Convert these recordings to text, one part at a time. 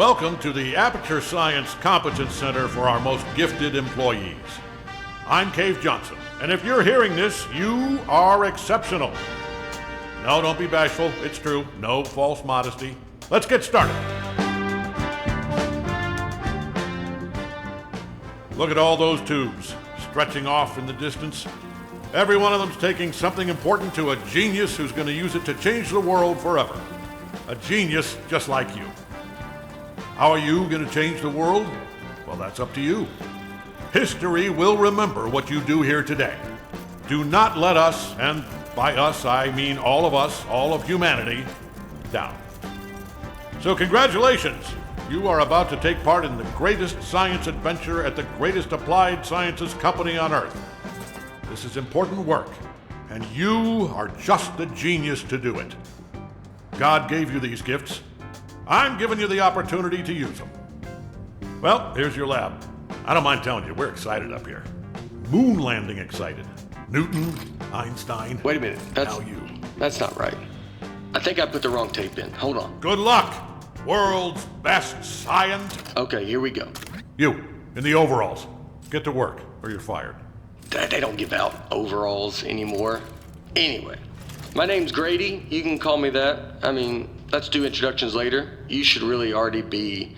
Welcome to the Aperture Science Competence Center for our most gifted employees. I'm Cave Johnson, and if you're hearing this, you are exceptional. No, don't be bashful. It's true. No false modesty. Let's get started. Look at all those tubes stretching off in the distance. Every one of them's taking something important to a genius who's going to use it to change the world forever. A genius just like you. How are you going to change the world? Well, that's up to you. History will remember what you do here today. Do not let us, and by us I mean all of us, all of humanity, down. So congratulations! You are about to take part in the greatest science adventure at the greatest applied sciences company on Earth. This is important work, and you are just the genius to do it. God gave you these gifts. I'm giving you the opportunity to use them. Well, here's your lab. I don't mind telling you, we're excited up here. Moon landing excited. Newton, Einstein. Wait a minute. You. That's not right. I think I put the wrong tape in. Hold on. Good luck, world's best scientist. Okay, here we go. You, in the overalls. Get to work, or you're fired. They don't give out overalls anymore. Anyway, my name's Grady. You can call me that. I mean, let's do introductions later. You should really already be...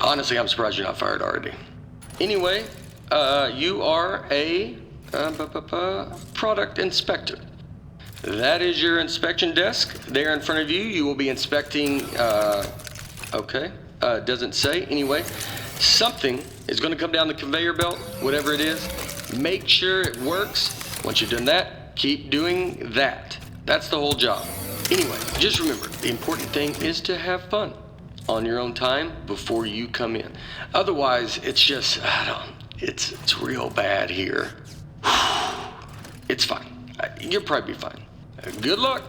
Honestly, I'm surprised you're not fired already. Anyway, you are a product inspector. That is your inspection desk. There in front of you, you will be inspecting, doesn't say. Anyway, something is going to come down the conveyor belt, whatever it is. Make sure it works. Once you've done that, keep doing that. That's the whole job. Anyway, just remember, the important thing is to have fun on your own time before you come in. Otherwise, it's just, it's real bad here. It's fine. You'll probably be fine. Good luck.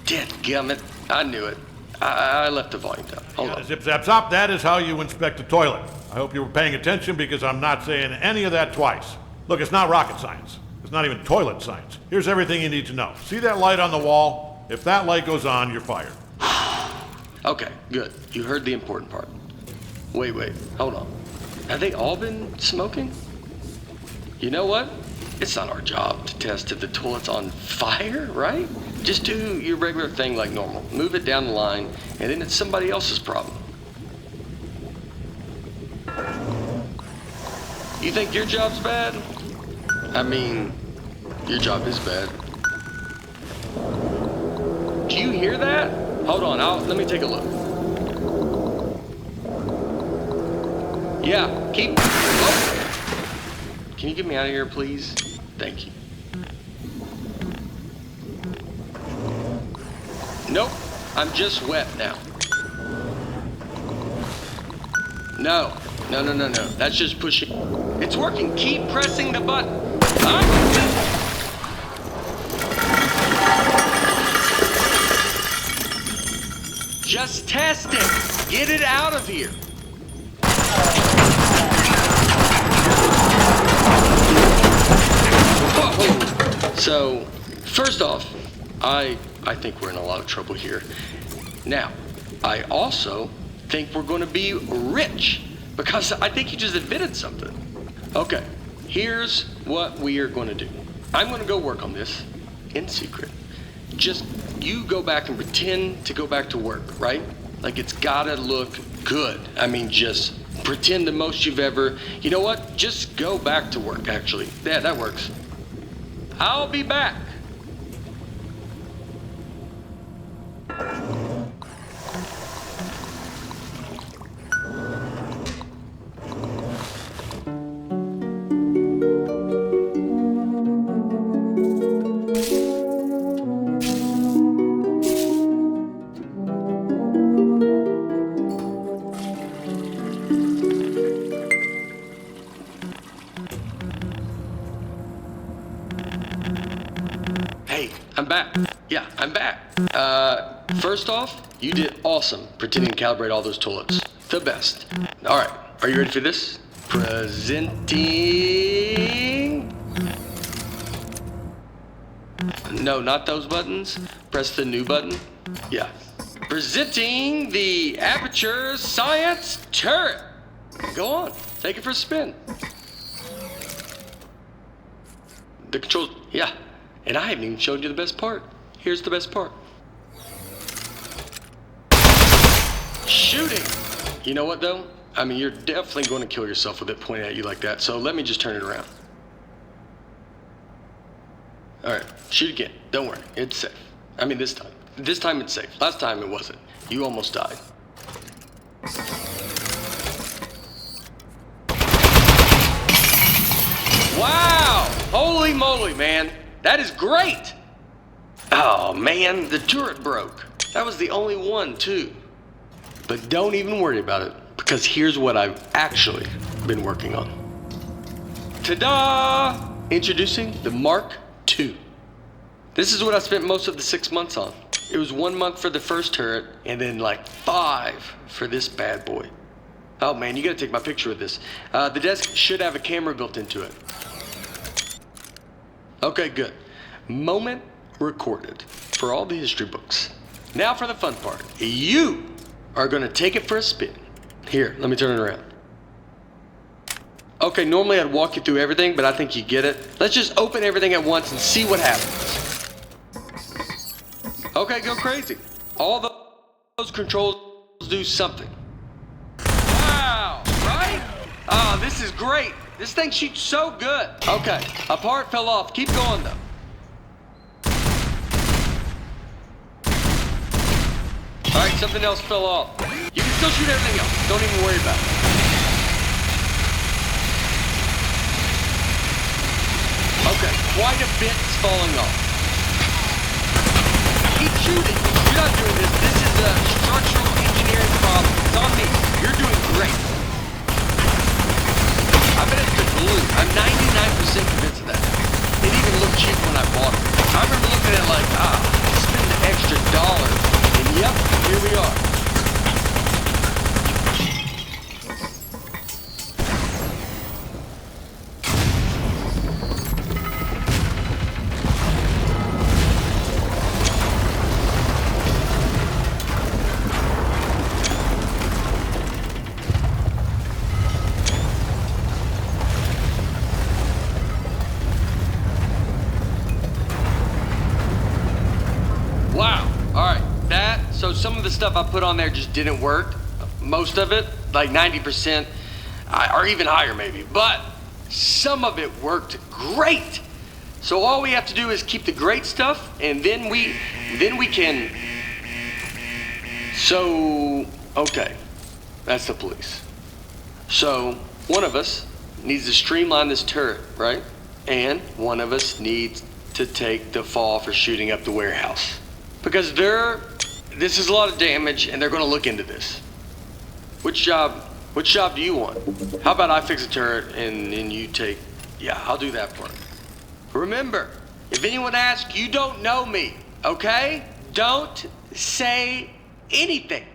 Dadgummit, I knew it. I left the volume down. Hold on. Zip, zap, zop. That is how you inspect a toilet. I hope you were paying attention because I'm not saying any of that twice. Look, it's not rocket science. It's not even toilet science. Here's everything you need to know. See that light on the wall? If that light goes on, you're fired. Okay, good. You heard the important part. Wait, hold on. Have they all been smoking? You know what? It's not our job to test if the toilet's on fire, right? Just do your regular thing like normal. Move it down the line, and then it's somebody else's problem. You think your job's bad? I mean, your job is bad. Do you hear that? Hold on, let me take a look. Yeah, keep... Oh. Can you get me out of here, please? Thank you. Nope, I'm just wet now. No. That's just pushing. It's working. Keep pressing the button. Just test it. Get it out of here. Whoa. So, first off, I think we're in a lot of trouble here. Now, I also think we're going to be rich because I think you just admitted something. Okay, here's what we are going to do. I'm going to go work on this in secret. just, you go back and pretend to go back to work, right? Like it's gotta look good. I mean, just pretend the most you've ever, you know what? Just go back to work, actually. Yeah, that works. I'll be back. Hey, I'm back. Yeah, I'm back. First off, you did awesome pretending to calibrate all those toilets. The best. All right, are you ready for this? Presenting. No, not those buttons. Press the new button. Yeah. Presenting the Aperture Science Turret. Go on, take it for a spin. The controls, yeah. And I haven't even showed you the best part. Here's the best part. Shooting! You know what though? I mean, you're definitely going to kill yourself with it pointing at you like that, so let me just turn it around. Alright, shoot again. Don't worry, it's safe. I mean, this time. This time it's safe. Last time it wasn't. You almost died. Wow! Holy moly, man. That is great! Oh man, the turret broke. That was the only one too. But don't even worry about it, because here's what I've actually been working on. Ta-da! Introducing the Mark II. This is what I spent most of the 6 months on. It was 1 month for the first turret, and then like 5 for this bad boy. Oh man, you gotta take my picture with this. The desk should have a camera built into it. Okay, good. Moment recorded for all the history books. Now for the fun part. You are gonna take it for a spin. Here, let me turn it around. Okay, normally I'd walk you through everything, but I think you get it. Let's just open everything at once and see what happens. Okay, go crazy. All those controls do something. Wow, right? Oh, this is great. This thing shoots so good. Okay, a part fell off. Keep going though. All right, something else fell off. You can still shoot everything else. Don't even worry about it. Okay, quite a bit's falling off. Keep shooting. You're not doing this. This is a structural engineering problem. It's on me. You're doing great. I bet it's the glue. I'm 99% convinced of that. It even looked cheap when I bought it. I remember looking at it like, spend the extra $1. And yep, here we are. So some of the stuff I put on there just didn't work. Most of it, like 90%, or even higher maybe. But some of it worked great. So all we have to do is keep the great stuff, and then we can. So okay, that's the police. So one of us needs to streamline this turret, right? And one of us needs to take the fall for shooting up the warehouse, because this is a lot of damage, and they're going to look into this. Which job do you want? How about I fix the turret, and you take... Yeah, I'll do that part. Remember, if anyone asks, you don't know me, okay? Don't say anything.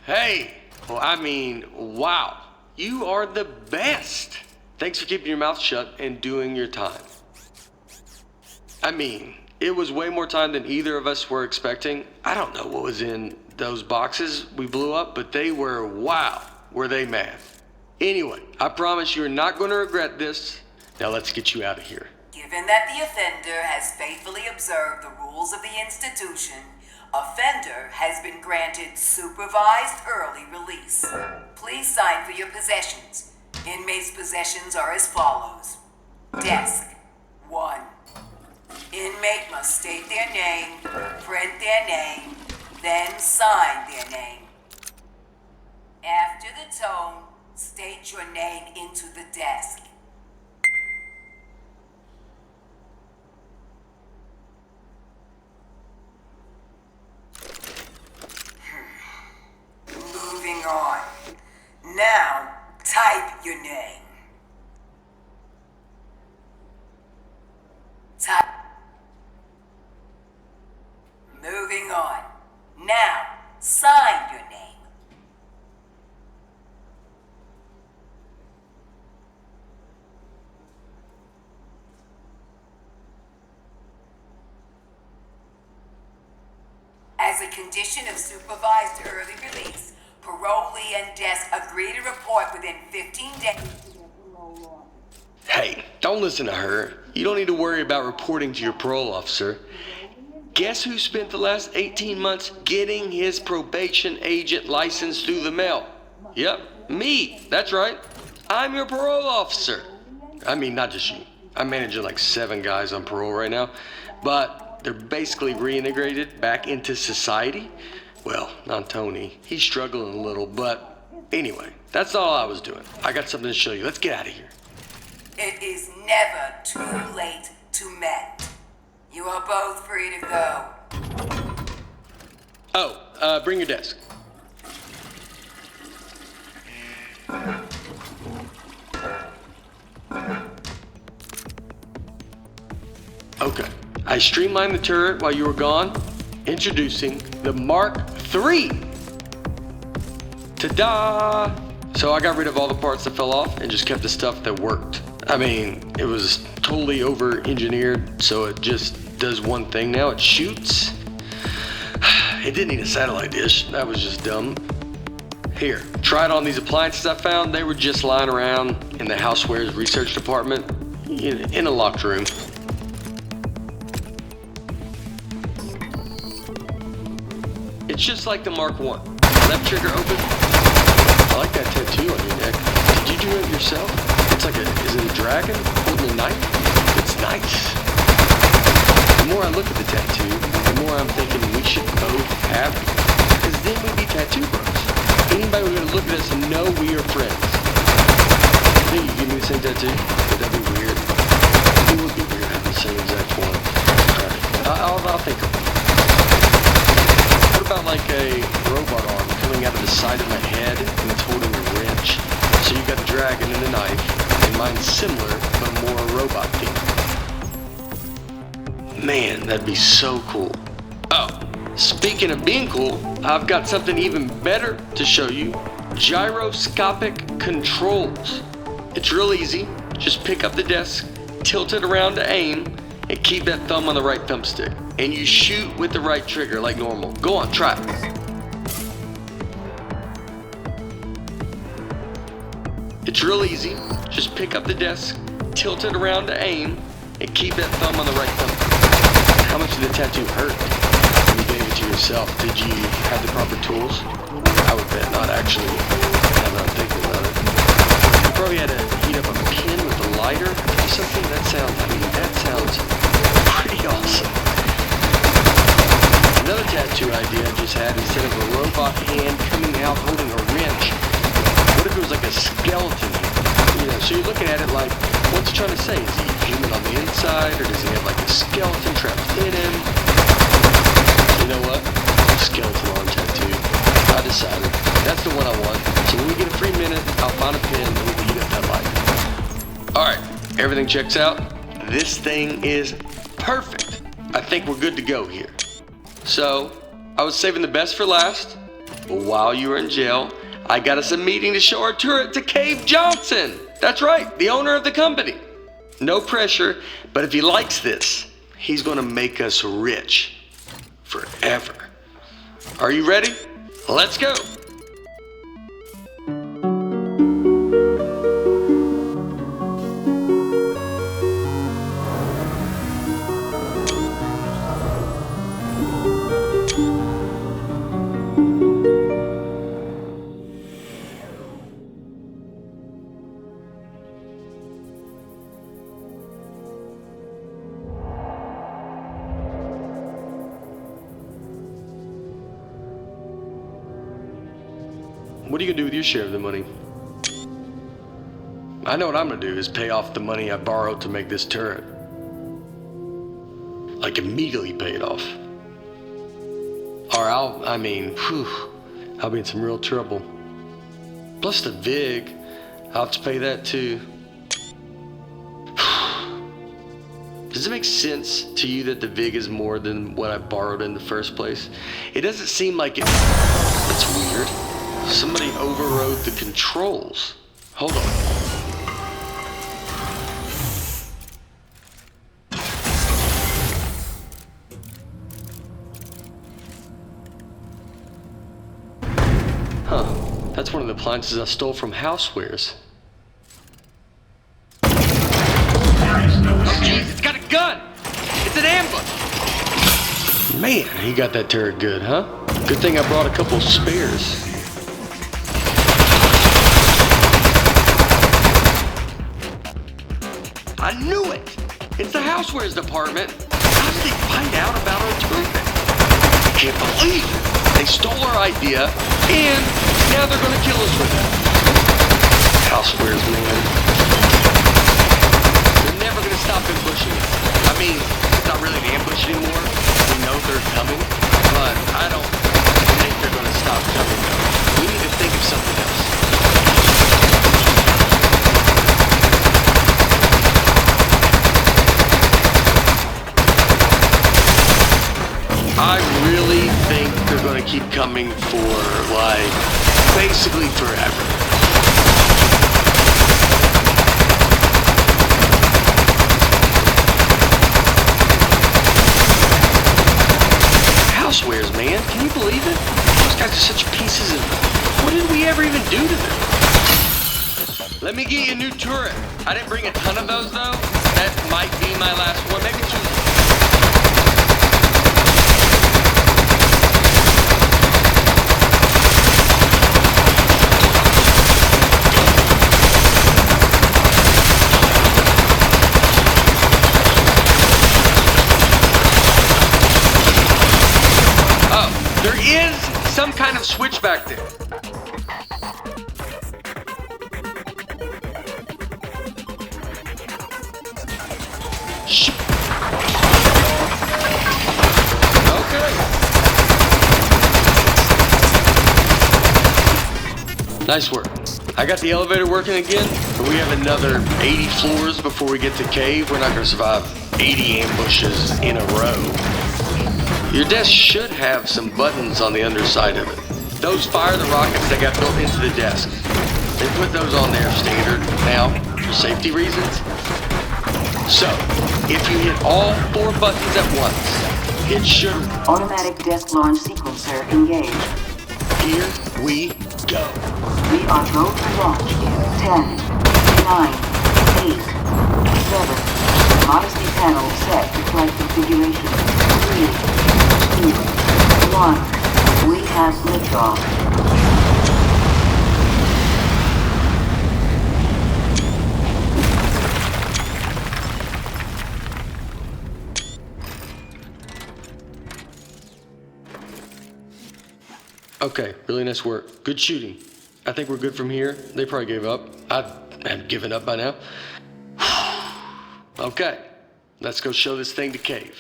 Hey, well, I mean, wow. You are the best. Thanks for keeping your mouth shut and doing your time. I mean, it was way more time than either of us were expecting. I don't know what was in those boxes we blew up, but they were, wow, were they mad. Anyway, I promise you're not going to regret this. Now let's get you out of here. Given that the offender has faithfully observed the rules of the institution, offender has been granted supervised early release. Please sign for your possessions. Inmates' possessions are as follows. Desk, 1. Inmate must state their name, print their name, then sign their name. After the tone, state your name into the desk. Moving on. Now, type your name. Type. Moving on. Now, sign your name. As a condition of supervised early release, parolee and desk agree to report within 15 days. Hey, don't listen to her. You don't need to worry about reporting to your parole officer. Guess who spent the last 18 months getting his probation agent license through the mail? Yep, me. That's right. I'm your parole officer. I mean, not just you. I'm managing like 7 guys on parole right now, but they're basically reintegrated back into society. Well, not Tony. He's struggling a little, but anyway, that's all I was doing. I got something to show you. Let's get out of here. It is never too late to mend. You are both free to go. Oh, bring your desk. Okay. I streamlined the turret while you were gone. Introducing the Mark III. Ta-da! So I got rid of all the parts that fell off and just kept the stuff that worked. I mean, it was totally over-engineered, so it just does one thing now. It shoots. It didn't need a satellite dish. That was just dumb. Here, try it on these appliances I found. They were just lying around in the housewares research department in a locked room. It's just like the Mark I. Left trigger open. I like that tattoo on your neck. Did you do it yourself? It's like is it a dragon holding a knife? It's nice. The more I look at the tattoo, the more I'm thinking we should both have it. Because then we'd be tattoo bros. Anybody who's gonna look at us and know we are friends. I think you give me the same tattoo? Would that be weird? It would be weird having the same exact one. Alright, I'll think of it. What about like a robot arm coming out of the side of my head and it's holding a wrench? So you got a dragon and a knife, and mine's similar but more robot themed. Man, that'd be so cool. Oh, speaking of being cool, I've got something even better to show you. Gyroscopic controls. It's real easy. Just pick up the desk, tilt it around to aim, and keep that thumb on the right thumbstick. And you shoot with the right trigger like normal. Go on, try it. It's real easy. Just pick up the desk, tilt it around to aim, and keep that thumb on the right thumb. How much did the tattoo hurt when you gave it to yourself? Did you have the proper tools? I would bet not, actually. Now that I'm thinking about it. You probably had to heat up a pin with a lighter or something. That sounds pretty awesome. Another tattoo idea I just had, instead of a robot hand coming out holding a wrench, what if it was like a skeleton? So you're looking at it like, what's it trying to say? Is he human on the inside, or does he have like a skeleton trapped in him? You know what? Skeleton arm tattoo. I decided. That's the one I want. So when we get a free minute, I'll find a pin and we can heat up that light. Alright, everything checks out. This thing is perfect. I think we're good to go here. So, I was saving the best for last. While you were in jail, I got us a meeting to show our turret to Cave Johnson. That's right, the owner of the company. No pressure, but if he likes this, he's gonna make us rich. Forever. Are you ready? Let's go. What are you gonna do with your share of the money? I know what I'm gonna do is pay off the money I borrowed to make this turret. Like immediately pay it off. Or I'll be in some real trouble. Plus the VIG, I'll have to pay that too. Does it make sense to you that the VIG is more than what I borrowed in the first place? It doesn't seem like it. That's weird. Somebody overrode the controls. Hold on. Huh. That's one of the appliances I stole from Housewares. Oh jeez, it's got a gun! It's an ambush! Man, he got that turret good, huh? Good thing I brought a couple spares. I knew it! It's the Housewares department. How did they find out about our turret? I can't believe it! They stole our idea, and now they're gonna kill us with it. Housewares, man. They're never gonna stop ambushing us. I mean, it's not really an ambush anymore. We know they're coming, but I don't think they're gonna stop coming. We need to think of something else. I really think they're gonna keep coming for, like, basically forever. Housewares, man, can you believe it? Those guys are such pieces of... What did we ever even do to them? Let me get you a new turret. I didn't bring a ton of those, though. That might be my last one, maybe two. There is some kind of switch back there. Okay. Nice work. I got the elevator working again, but we have another 80 floors before we get to cave. We're not going to survive 80 ambushes in a row. Your desk should have some buttons on the underside of it. Those fire the rockets that got built into the desk. They put those on there standard now for safety reasons. So, if you hit all 4 buttons at once, it should... Automatic desk launch sequencer engaged. Here we go. We are go to launch in 10, 9, 8, 7. Modesty panel set to flight configuration. 3, 2, 1. We have liftoff. Okay, really nice work. Good shooting. I think we're good from here. They probably gave up. I have given up by now. Okay, let's go show this thing to Cave.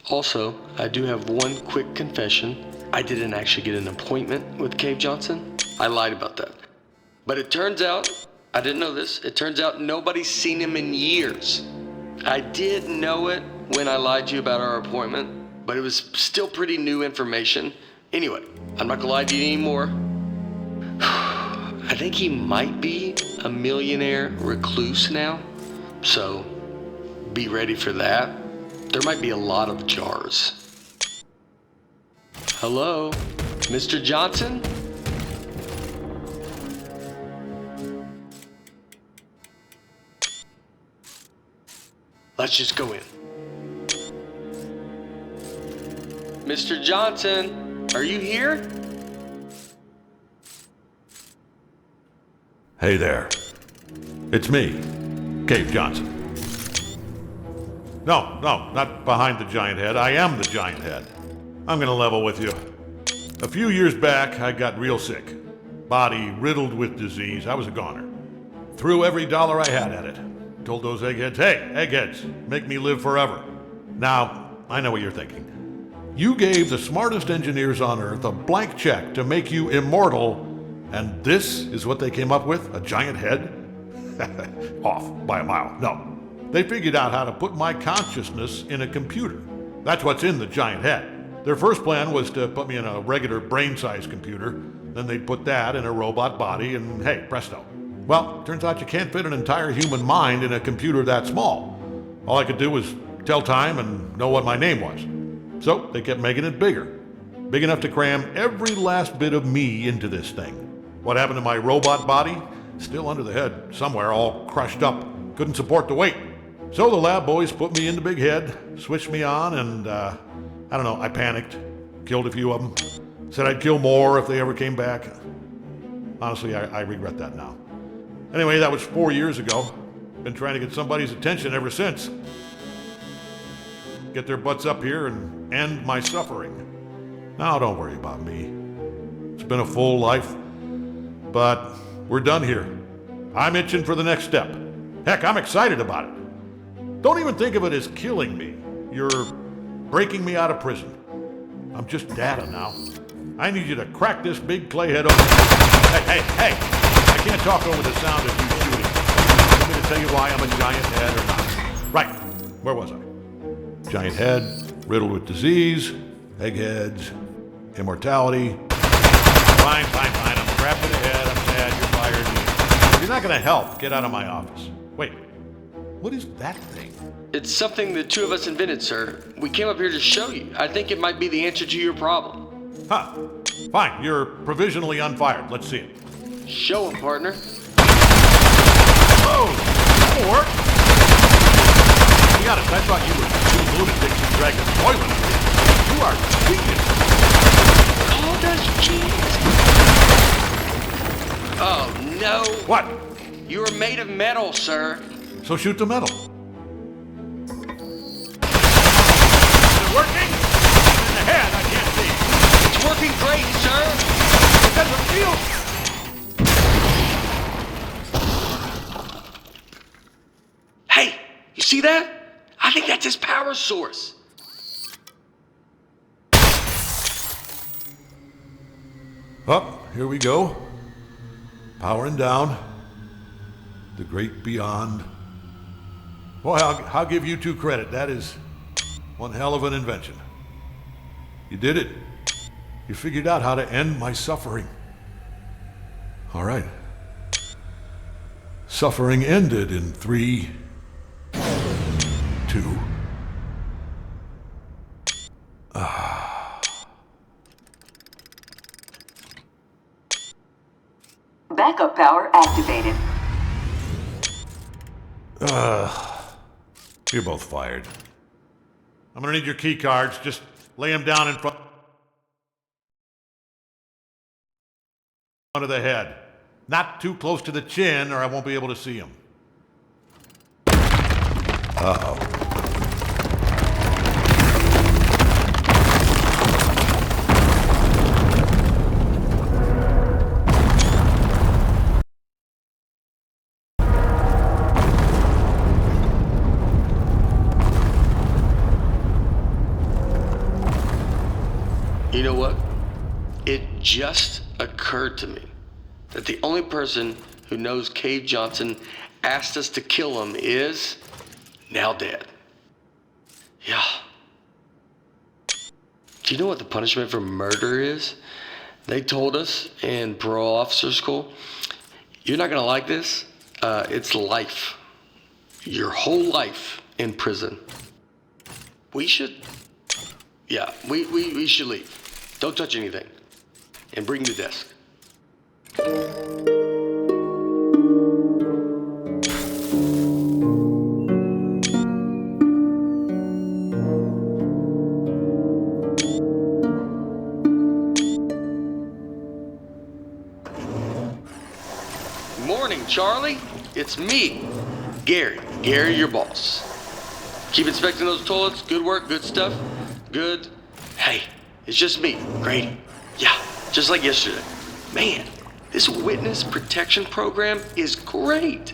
Also, I do have one quick confession. I didn't actually get an appointment with Cave Johnson. I lied about that. But it turns out, I didn't know this, it turns out nobody's seen him in years. I did know it when I lied to you about our appointment, but it was still pretty new information. Anyway, I'm not gonna lie to you anymore. think he might be a millionaire recluse now. So, be ready for that. There might be a lot of jars. Hello, Mr. Johnson? Let's just go in. Mr. Johnson, are you here? Hey there. It's me, Cave Johnson. No, not behind the giant head. I am the giant head. I'm gonna level with you. A few years back, I got real sick. Body riddled with disease. I was a goner. Threw every dollar I had at it. Told those eggheads, hey, eggheads, make me live forever. Now, I know what you're thinking. You gave the smartest engineers on Earth a blank check to make you immortal, and this is what they came up with? A giant head? Off by a mile. No. They figured out how to put my consciousness in a computer. That's what's in the giant head. Their first plan was to put me in a regular brain-sized computer, then they'd put that in a robot body, and hey, presto. Well, turns out you can't fit an entire human mind in a computer that small. All I could do was tell time and know what my name was. So they kept making it bigger. Big enough to cram every last bit of me into this thing. What happened to my robot body? Still under the head, somewhere, all crushed up. Couldn't support the weight. So the lab boys put me in the big head, switched me on, and I don't know, I panicked. Killed a few of them. Said I'd kill more if they ever came back. Honestly, I regret that now. Anyway, that was 4 years ago. Been trying to get somebody's attention ever since. Get their butts up here and end my suffering. Now, don't worry about me. It's been a full life, but we're done here. I'm itching for the next step. Heck, I'm excited about it. Don't even think of it as killing me. You're breaking me out of prison. I'm just data now. I need you to crack this big clay head open. Hey! I can't talk over the sound of you shooting. Want me to tell you why I'm a giant head or not? Right. Where was I? Giant head, riddled with disease, eggheads, immortality. Fine. I'm trapped in the head. I'm sad. You're fired. If you're not going to help, get out of my office. Wait. What is that thing? It's something the two of us invented, sir. We came up here to show you. I think it might be the answer to your problem. Huh. Fine. You're provisionally unfired. Let's see it. Show him, partner. Oh, that'll work. To be honest, I thought you were two lunatics who dragged a toilet. You are genius. Called us genius. Oh, no. What? You are made of metal, sir. So shoot the metal. Is it working? In the head, I can't see. It's working great, sir. It doesn't feel... Hey, you see that? I think that's his power source. Oh, here we go. Powering down. The great beyond. Boy, I'll give you two credit. That is one hell of an invention. You did it. You figured out how to end my suffering. All right. Suffering ended in 3, 2. Backup power activated. You're both fired. I'm gonna need your key cards. Just lay them down in front of the head. Not too close to the chin, or I won't be able to see them. Uh-oh. You know what? It just occurred to me that the only person who knows Cave Johnson asked us to kill him is now dead. Yeah. Do you know what the punishment for murder is? They told us in parole officer school, You're not gonna like this. It's life. Your whole life in prison. We should leave. Don't touch anything. And bring the desk. Morning, Charlie. It's me, Gary. Gary, your boss. Keep inspecting those toilets. Good work, good stuff. Good. Hey, it's just me, Grady. Yeah, just like yesterday. Man, this witness protection program is great.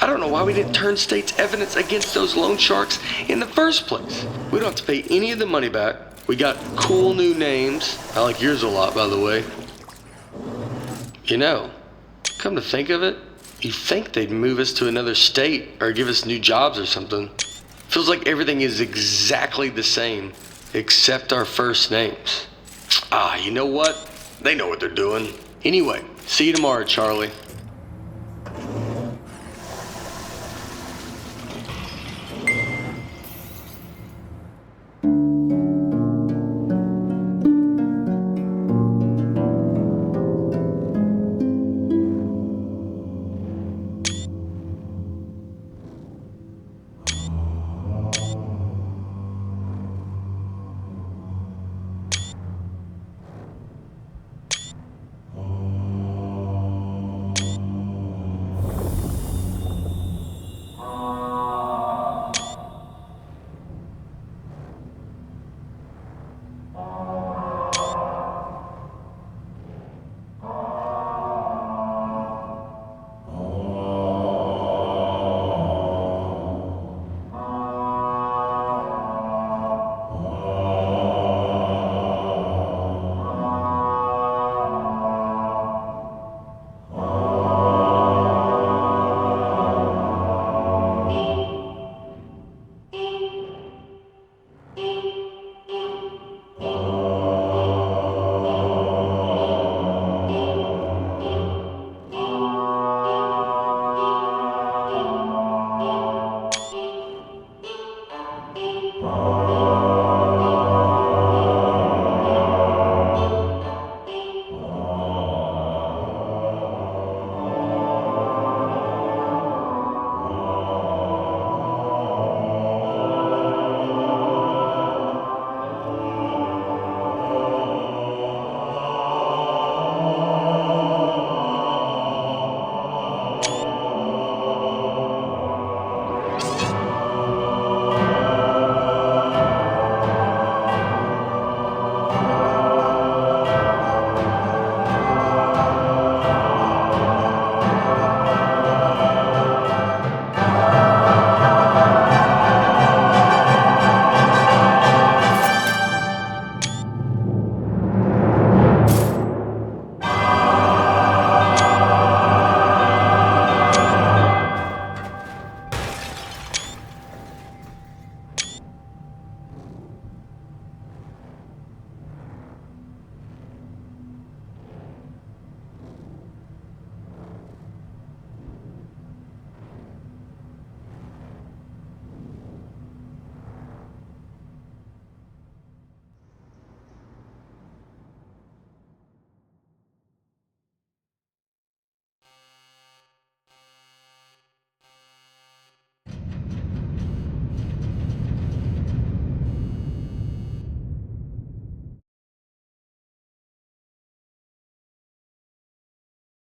I don't know why we didn't turn state's evidence against those loan sharks in the first place. We don't have to pay any of the money back. We got cool new names. I like yours a lot, by the way. You know, come to think of it, you'd think they'd move us to another state or give us new jobs or something. Feels like everything is exactly the same, except our first names. You know what? They know what they're doing. Anyway, see you tomorrow, Charlie.